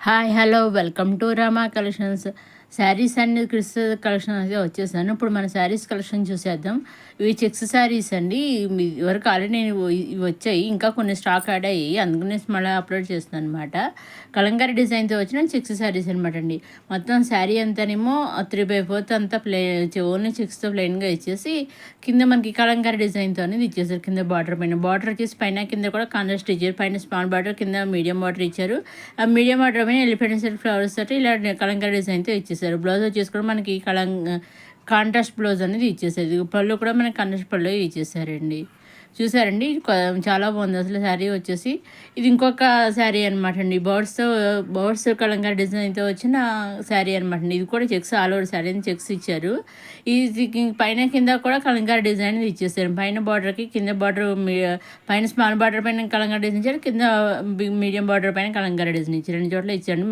Hi hello welcome to Rama collections. Saris and Chris collection అయితే వచ్చేసాను. ఇప్పుడు మన శారీస్ కలెక్షన్ చూసేద్దాం. ఇవి చెక్స్ శారీస్ అండి. వరకు ఆల్రెడీ నేను ఇవి వచ్చాయి, ఇంకా కొన్ని స్టాక్ యాడ్ అయ్యాయి, అందుకనే మళ్ళీ అప్లోడ్ చేస్తున్నాను అనమాట. కలంకారీ డిజైన్తో వచ్చిన చెక్స్ శారీస్ అనమాట అండి. మొత్తం శారీ అంతానేమో 3/4 అంతా ఓన్లీ చెక్స్తో ప్లెయిన్గా ఇచ్చేసి కింద మనకి కలంకారీ డిజైన్తో అనేది ఇచ్చేసారు. కింద బార్డర్ వచ్చేసి పైన కింద కూడా కాంట్రాస్ట్ ఇచ్చారు. పైన స్మాల్ బార్డర్, కింద మీడియం బార్డర్ ఇచ్చారు. ఆ మీడియం బార్డర్ పైన ఎలిఫెంట్ ఫ్లవర్స్ తోటి ఇలా కలంకారీ డిజైన్తో ఇచ్చేసారు. బ్లౌజ్ వచ్చేసి కూడా మనకి కాంట్రాస్ట్ బ్లౌజ్ అనేది ఇచ్చేసారు. పళ్ళు కూడా మనకి కాంట్రాస్ట్ పళ్ళు ఇచ్చేసారండి. చూసారండి, చాలా బాగుంది అసలు శారీ వచ్చేసి. ఇది ఇంకొక శారీ అనమాట అండి. బర్డ్స్ కలంకారీ డిజైన్తో వచ్చిన శారీ అనమాట అండి. ఇది కూడా checks, all over sari checks ఇచ్చారు. ఇది పైన కింద కూడా కలంకారీ డిజైన్ ఇచ్చేసారు. పైన బార్డర్కి కింద బార్డర్, పైన స్మాల్ బార్డర్ పైన కలంకారీ డిజైన్ ఇచ్చారు, కింద మీడియం బార్డర్ పైన కలంకారీ డిజైన్ ఇచ్చారు. రెండు చోట్ల ఇచ్చారు.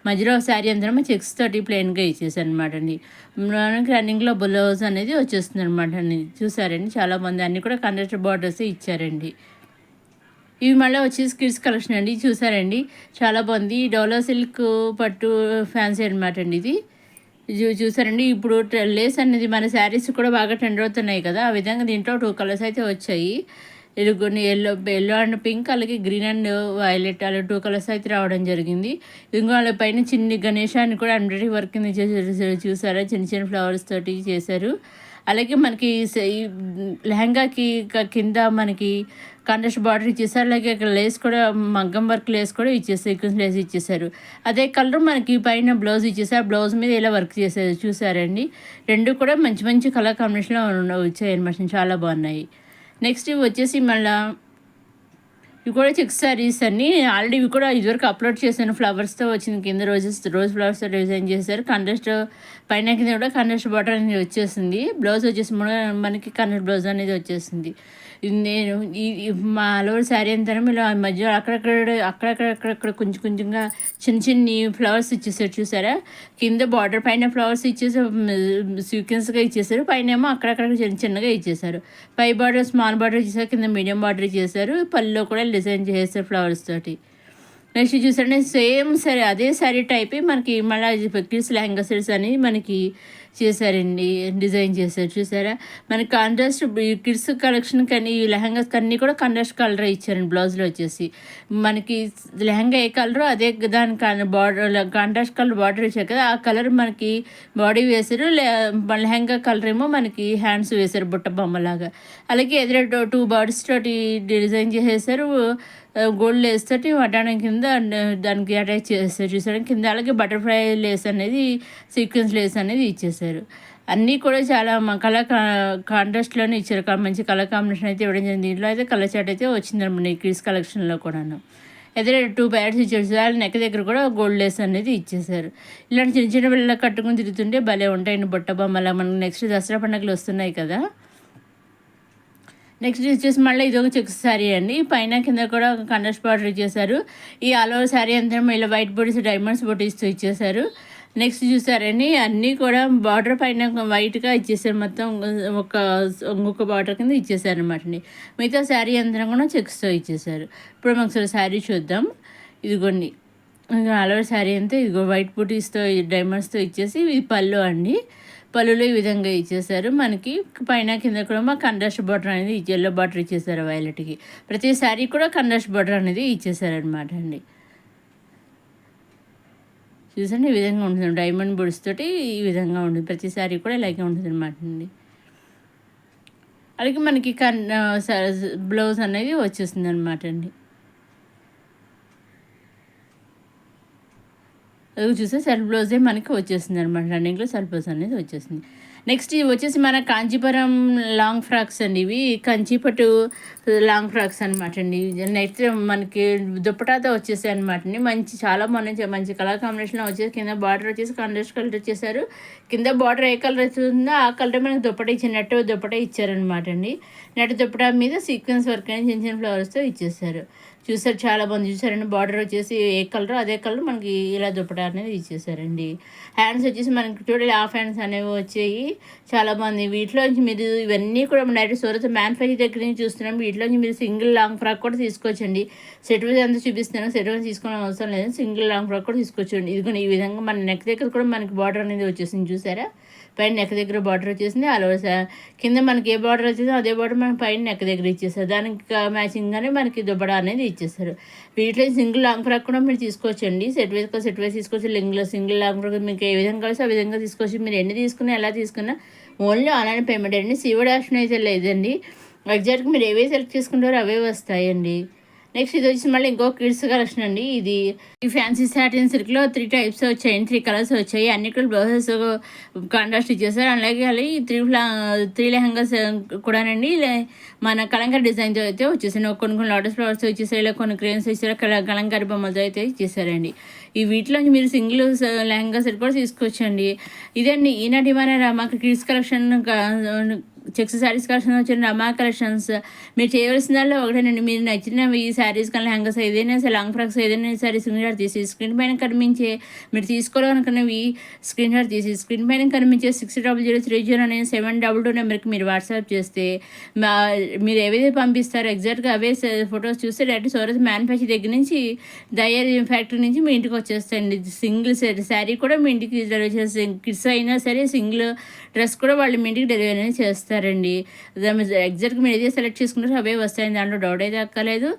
మధ్యలో శారీ అంతా చెక్స్ తోటి ప్లెయిన్గా ఇచ్చేసారు అనమాట అండి. మనకి రన్నింగ్లో బ్లౌజ్ అనేది వచ్చేస్తుంది అనమాట అండి. చూసారండి, చాలా మంది అన్ని కూడా కాంట్రాస్ట్ బార్డర్స్ ఇచ్చారండి. ఇవి మళ్ళీ వచ్చేసి కిడ్స్ కలెక్షన్ అండి. చూసారండి, చాలా బాగుంది. డోలో సిల్క్ పట్టు ఫ్యాన్సీ అనమాట అండి. ఇది చూసారండి. ఇప్పుడు లేస్ అనేది మన శారీస్ కూడా బాగా ట్రెండ్ అవుతున్నాయి కదా, ఆ విధంగా దీంట్లో 2 కలర్స్ అయితే వచ్చాయి. ఇది కొన్ని ఎల్లో అండ్ పింక్, అలాగే గ్రీన్ అండ్ వైలెట్, అలా 2 కలర్స్ అయితే రావడం జరిగింది. ఇంకో వాళ్ళ పైన చిన్ని గణేశాన్ని కూడా ఎంబ్రాయిడరీ వర్క్ చేశారు. చూసారా, చిన్న చిన్న ఫ్లవర్స్ తోటి చేశారు. అలాగే మనకి ఈ లెహంగాకి కింద మనకి కాంట్రాస్ట్ బార్డర్ ఇచ్చేసారు. అలాగే ఇక్కడ లేస్ కూడా మగ్గం వర్క్ లేస్ కూడా ఇచ్చేసారు, సీక్వెన్స్ లేస్ ఇచ్చేసారు. అదే కలర్ మనకి పైన బ్లౌజ్ ఇచ్చేసారు. బ్లౌజ్ మీద ఇలా వర్క్ చేశారు. చూసారండి, రెండు కూడా మంచి మంచి కలర్ కాంబినేషన్లో వచ్చాయి అనమాట. చాలా బాగున్నాయి. నెక్స్ట్ ఇవి వచ్చేసి మళ్ళీ ఇవి కూడా చెక్స్ శారీస్ అన్ని ఆల్రెడీ ఇవి కూడా ఇదివరకు అప్లోడ్ చేశాను. ఫ్లవర్స్తో వచ్చింది, కింద రోజ్ ఫ్లవర్స్తో డిజైన్ చేశారు. కాంట్రాస్ట్ పైన కింద కూడా కాంట్రాస్ట్ బార్డర్ అనేది వచ్చేసింది. బ్లౌజ్ వచ్చేసి మనకి కాంట్రాస్ట్ బ్లౌజ్ అనేది వచ్చేసింది. నేను మా అలవర్ శారీ అంతా ఇలా మధ్య అక్కడక్కడ కొంచెంగా చిన్ని ఫ్లవర్స్ ఇచ్చేసారు. చూసారా, కింద బార్డర్ పైన ఫ్లవర్స్ ఇచ్చేసి సీక్వెన్స్గా ఇచ్చేసారు. పైన ఏమో అక్కడక్కడ చిన్నగా ఇచ్చేసారు. పై బార్డర్ స్మాల్ బార్డర్ ఇచ్చేసారు, కింద మీడియం బార్డర్ ఇచ్చేసారు. పళ్ళలో కూడా డిజైన్ చేసేసారు ఫ్లవర్స్ తోటి. నెక్స్ట్ చూసారంటే సేమ్ సరే అదే శారీ టైప్ మనకి మళ్ళీ కిడ్స్ లెహంగా సెట్స్ అని మనకి చేశారండి, డిజైన్ చేశారు. చూసారా, మనకి కాంట్రాస్ట్ కిడ్స్ కలెక్షన్ కానీ ఈ లెహంగాస్ అన్నీ కూడా కాంట్రాస్ట్ కలర్ ఇచ్చారండి. బ్లౌజ్లో వచ్చేసి మనకి లెహంగా ఏ కలరో అదే దాని బార్డర్ కాంట్రాస్ట్ కలర్ బార్డర్ ఇచ్చారు కదా, ఆ కలర్ మనకి బాడీ వేశారు. లెహంగా కలర్ ఏమో మనకి హ్యాండ్స్ వేశారు బుట్ట బొమ్మలాగా. అలాగే ఎదురు 2 బర్డ్స్ తోటి డిజైన్ చేసేసారు. గోల్డ్ లేస్ తోటి వడ్డానం కింద దానికి అటాచ్ చేస్తారు. చూసారు కింద. అలాగే బటర్ఫ్లై లేస్ అనేది, సీక్వెన్స్ లేస్ అనేది ఇచ్చేసారు. అన్నీ కూడా చాలా కాంట్రాస్ట్లోనే ఇచ్చారు. మంచి కలర్ కాంబినేషన్ అయితే ఇవ్వడం జరిగింది. దీంట్లో అయితే కలర్ చాట్ అయితే వచ్చిందన్నమాట కిడ్స్ కలెక్షన్లో కూడాను. అయితే 2 ప్యాడ్స్ ఇచ్చేసారు. నెక్ దగ్గర కూడా గోల్డ్ లేస్ అనేది ఇచ్చేసారు. ఇలాంటి చిన్న చిన్న పిల్లలు కట్టుకుని తిరుగుతుంటే భలే ఉంటాయండి బుట్ట బొమ్మలా. మనకు నెక్స్ట్ దసరా పండుగలు వస్తున్నాయి కదా. నెక్స్ట్ వచ్చేసి మళ్ళీ ఇది ఒక చెక్స్ శారీ అండి. పైన కింద కూడా కాంట్రాస్ట్ బార్డర్ ఇచ్చేసారు. ఈ ఆల్ ఓవర్ శారీ అంతా ఇలా వైట్ బుటీస్ డైమండ్స్ బుటీస్తో ఇచ్చేసారు. నెక్స్ట్ చూసారండి, అన్నీ కూడా బార్డర్ పైన వైట్గా ఇచ్చేసారు. మొత్తం ఇంకొక బార్డర్ కింద ఇచ్చేసారు అనమాట అండి. మిగతా శారీ అంతా కూడా చెక్స్తో ఇచ్చేసారు. ఇప్పుడు మనం ఒకసారి శారీ చూద్దాం. ఇదిగోండి, ఆల్ ఓవర్ శారీ అంతా ఇదిగో వైట్ బుటీస్తో డైమండ్స్తో ఇచ్చేసి ఇది పళ్ళు అండి. పళ్ళులో ఈ విధంగా ఇచ్చేసారు. మనకి పైన కింద కూడా మా కాంట్రాస్ట్ బార్డర్ అనేది ఎల్లో బార్డర్ ఇచ్చేసారు వైలెట్కి. ప్రతి శారీ కూడా కాంట్రాస్ట్ బార్డర్ అనేది ఇచ్చేసారనమాట అండి. చూసండి, ఈ విధంగా ఉంటుంది. డైమండ్ బుడ్స్ తోటి ఈ విధంగా ఉంటుంది. ప్రతి శారీ కూడా ఇలాగే ఉంటుంది అనమాట అండి. అలాగే మనకి బ్లౌజ్ అనేది వచ్చేస్తుంది అనమాట అండి. అది చూస్తే సెల్ఫ్ బ్లౌజే మనకి వచ్చేసింది అనమాట. రన్నింగ్లో సెల్ఫ్ బ్లౌజ్ అనేది వచ్చేసింది. నెక్స్ట్ ఇవి వచ్చేసి మన కాంచీపురం లాంగ్ ఫ్రాక్స్ అండి. ఇవి కంచిపట్టు లాంగ్ ఫ్రాక్స్ అనమాట అండి. నెక్స్ట్ మనకి దుప్పటాతో వచ్చేసాయి అనమాట అండి. చాలా మంచి కలర్ కాంబినేషన్లో వచ్చేసి కింద బార్డర్ వచ్చేసి కాంట్రాస్ట్ కలర్ వచ్చేసారు. కింద బార్డర్ ఏ కలర్ వచ్చిందో ఆ కలర్ మనకి దుప్పట ఇచ్చారు. నెట్ దుప్పట ఇచ్చారనమాట అండి. నెట్ దుప్పట మీద సీక్వెన్స్ వర్క్ అనేది చిన్న చిన్న ఫ్లవర్స్తో ఇచ్చేసారు. చూసారు చాలా మంది చూసారండి. బార్డర్ వచ్చేసి ఏ కలర్ అదే కలర్ మనకి ఇలా దుప్పటా అనేది ఇచ్చేసారండి. హ్యాండ్స్ వచ్చేసి మనకి చూడాలి హాఫ్ హ్యాండ్స్ అనేవి వచ్చాయి. చాలామంది వీటిలోంచి మీరు ఇవన్నీ కూడా డైరెక్ట్ సూరత్ మ్యానుఫ్యాక్చర్ దగ్గర నుంచి చూస్తున్నాం. వీటిలోంచి మీరు సింగిల్ లాంగ్ ఫ్రాక్ కూడా తీసుకోవచ్చండి. సెట్ వైజ్ అంతా చూపిస్తున్నాను. సెట్ వైజ్ తీసుకోవడం అవసరం లేదు, సింగిల్ లాంగ్ ఫ్రాక్ కూడా తీసుకోవచ్చండి. ఇదిగోండి ఈ విధంగా మన నెక్ దగ్గర కూడా మనకి బార్డర్ అనేది వచ్చేసింది చూసారా. పైన నెక్ దగ్గర బార్డర్ వచ్చేసింది. అలా కింద మనకి ఏ బార్డర్ వచ్చేసిందో అదే బార్డర్ మన పైన నెక్ దగ్గర ఇచ్చేస్తారు. దానికి మ్యాచింగ్గానే మనకి దుబ్బడా అనేది ఇచ్చేస్తారు. వీటిలో సింగిల్ లాంగ్ ఫ్రాక్ కూడా మీరు తీసుకోవచ్చండి. సెట్ వైజ్ తీసుకోవచ్చు. లింగ్లో సింగిల్ లాంగ్ ఫ్రాక్ మీకు ఏ విధంగా కలిసి ఆ విధంగా తీసుకోవచ్చు. మీరు ఎన్ని తీసుకున్నా ఎలా తీసుకున్నా ఓన్లీ ఆన్లైన్ పేమెంట్ అండి. సీఓడి ఆప్షన్ అయితే లేదండి. ఎగ్జాక్ట్గా మీరు ఏవే సెలెక్ట్ చేసుకుంటారో అవే వస్తాయండి. నెక్స్ట్ ఇది వచ్చి మళ్ళీ ఇంకో కిడ్స్ కలెక్షన్ అండి. ఇది ఈ ఫ్యాన్సీ సాటిన్ సిల్క్లో 3 టైప్స్ వచ్చాయి, 3 కలర్స్ వచ్చాయి. అన్ని కూడా బ్లౌజెస్ కాంట్రాస్ట్ ఇచ్చేసారు. అలాగే త్రీ లెహంగాస్ కూడానండి మన కలంకారీ డిజైన్తో అయితే వచ్చేసాను. కొన్ని లోటస్ ఫ్లవర్స్ వచ్చేసాయి, ఇలా కొన్ని క్రేన్స్ వచ్చేసారు, కలంకారీ బొమ్మలతో అయితే ఇచ్చేసారండి. ఈ వీటిలో మీరు సింగిల్ లెహంగా సెట్ కూడా తీసుకోవచ్చండి. ఇదండి ఈనాటి మన మాకు kids collection checks saris collection వచ్చిన రమా కలెక్షన్స్. మీరు చేయవలసిందల్లా ఒకటేనండి, మీరు నచ్చిన ఈ శారీస్ కానీ లెహంగాస్ ఏదైనా సరే లాంగ్ ఫ్రాక్స్ ఏదైనా సరే స్క్రీన్ షాట్ తీసి స్క్రీన్ పైన కనిపించే మీరు తీసుకోవాలనుకున్నవి స్క్రీన్ షాట్ తీసి స్క్రీన్ పైన కనిపించే 600030 అనే 722 నెంబర్కి మీరు వాట్సాప్ చేస్తే మీరు ఏవైతే పంపిస్తారో ఎగ్జాక్ట్గా అవే ఫొటోస్ చూస్తే డైరెక్ట్ సూరత్ మ్యానుఫ్యాక్చర్ దగ్గర నుంచి దయర్ ఫ్యాక్టరీ నుంచి మీ ఇంటికి వచ్చేస్తాయండి. సింగిల్ శారీ కూడా మీ ఇంటికి డెలివరీ చేస్తే, కిడ్స్ అయినా సరే సింగిల్ డ్రెస్ కూడా వాళ్ళు మీ ఇంటికి డెలివరీ అనేది చేస్తారండి. ఎగ్జాక్ట్గా మీరు ఏదైతే సెలెక్ట్ చేసుకుంటారో అవే వస్తాయండి, దాంట్లో డౌట్ అయితే అక్కర్లేదు.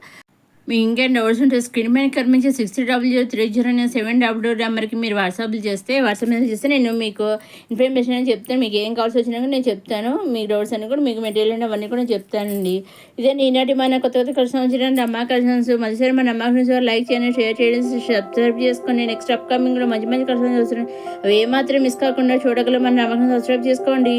మీ ఇంకేం డౌట్స్ ఉంటే స్క్రీన్ పైన కనిపించే 600030 అనే 722 నెంబర్కి మీరు వాట్సాప్ మెసేజ్ చేస్తే నేను మీకు ఇన్ఫర్మేషన్ అని చెప్తాను. మీకు ఏం కావాల్సి వచ్చినా కూడా నేను చెప్తాను. మీ డౌట్స్ అన్ని కూడా మీకు మెటీరియల్ అవన్నీ కూడా చెప్తానండి. ఇదే ఈనాటి మన కొత్త కలిసి వచ్చిన అమ్మా కలిసి మధ్యసారి మన అమ్మా కలిసి లైక్ చేయండి, షేర్ చేయండి, సబ్స్క్రైబ్ చేసుకొని నెక్స్ట్ అప్కమింగ్ కూడా మంచి కలిసి వస్తున్నాయి. అవి ఏమాత్రం మిస్ కాకుండా చూడగల మన అమ్మా సబ్స్క్రైబ్ చేసుకోండి.